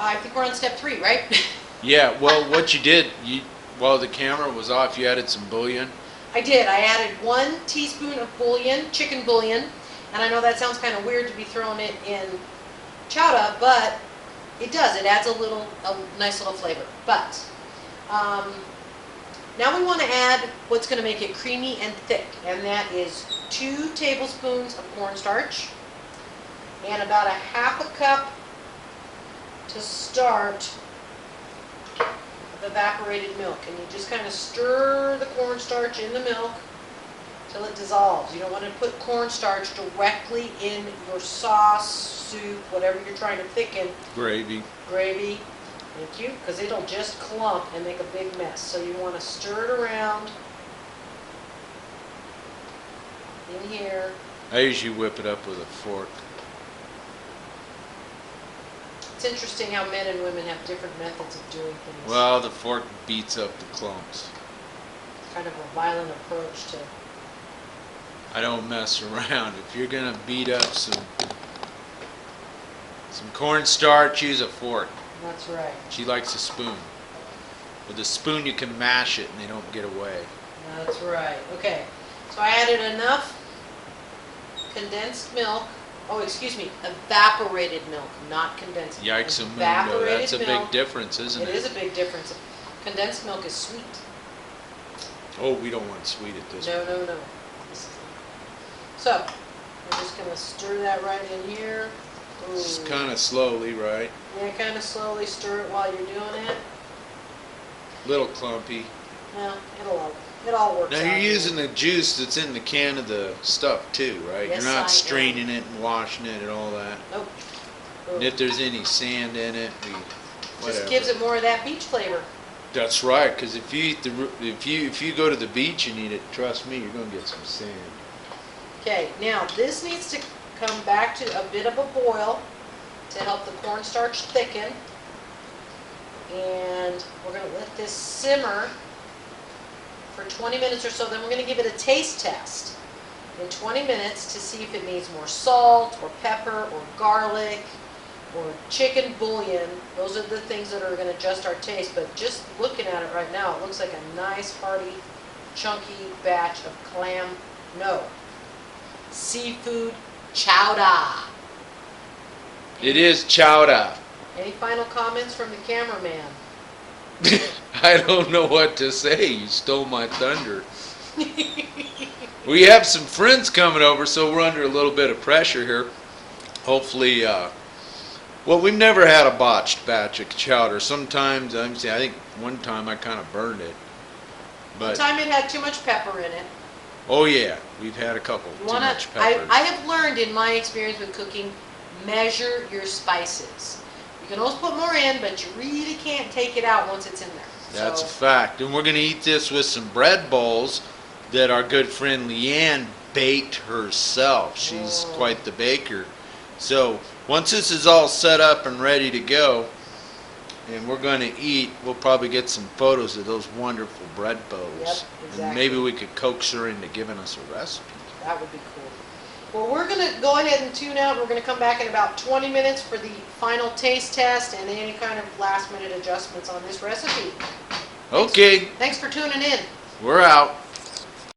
I think we're on step 3, right? Yeah, well, what you did, while the camera was off, you added some bouillon. I did. I added 1 teaspoon of bouillon, chicken bouillon, and I know that sounds kind of weird to be throwing it in chowder, but it does. It adds a nice little flavor. But now we want to add what's going to make it creamy and thick, and that is 2 tablespoons of cornstarch and about a ½ a cup to start of evaporated milk. And you just kind of stir the cornstarch in the milk till it dissolves. You don't want to put cornstarch directly in your sauce, soup, whatever you're trying to thicken. Gravy. Gravy. Thank you, because it'll just clump and make a big mess. So you want to stir it around in here. I usually whip it up with a fork. It's interesting how men and women have different methods of doing things. Well, the fork beats up the clumps. Kind of a violent approach to... I don't mess around. If you're going to beat up some cornstarch, use a fork. That's right. She likes a spoon. With a spoon you can mash it and they don't get away. That's right. Okay, so I added enough condensed milk. Oh, excuse me, evaporated milk, not condensed. Yikes a Evaporated mundo, that's a milk. big difference, isn't it? It is a big difference. Condensed milk is sweet. Oh, we don't want sweet at this point. No. So, we're just going to stir that right in here. Ooh. Just kind of slowly, right? Yeah, kind of slowly stir it while you're doing it. Little clumpy. Well, it all works Now out. you're using the juice that's in the can of the stuff too, right? Yes, You're I am. not straining it and washing it and all that. Nope. And if there's any sand in it, whatever. Just gives it more of that beach flavor. That's right, because if you go to the beach and eat it, trust me, you're gonna get some sand. Okay, now this needs to come back to a bit of a boil to help the cornstarch thicken. And we're going to let this simmer for 20 minutes or so. Then we're going to give it a taste test in 20 minutes to see if it needs more salt or pepper or garlic or chicken bouillon. Those are the things that are going to adjust our taste. But just looking at it right now, it looks like a nice, hearty, chunky batch of seafood chowder. It is chowder. Any final comments from the cameraman? I don't know what to say. You stole my thunder. We have some friends coming over, so we're under a little bit of pressure here. Hopefully, well, we've never had a botched batch of chowder. Sometimes, I think one time I kind of burned it. One But time it had too much pepper in it. oh yeah, we've had a couple too much peppers. I have learned in my experience with cooking, measure your spices. You can always put more in, but you really can't take it out once it's in there. That's a fact. And we're going to eat this with some bread bowls that our good friend Leanne baked herself. She's quite the baker. So once this is all set up and ready to go, and we're going to eat, we'll probably get some photos of those wonderful bread bowls. Yep, exactly. And maybe we could coax her into giving us a recipe. That would be cool. Well, we're going to go ahead and tune out. We're going to come back in about 20 minutes for the final taste test and any kind of last minute adjustments on this recipe. Okay, Thanks for tuning in. we're out.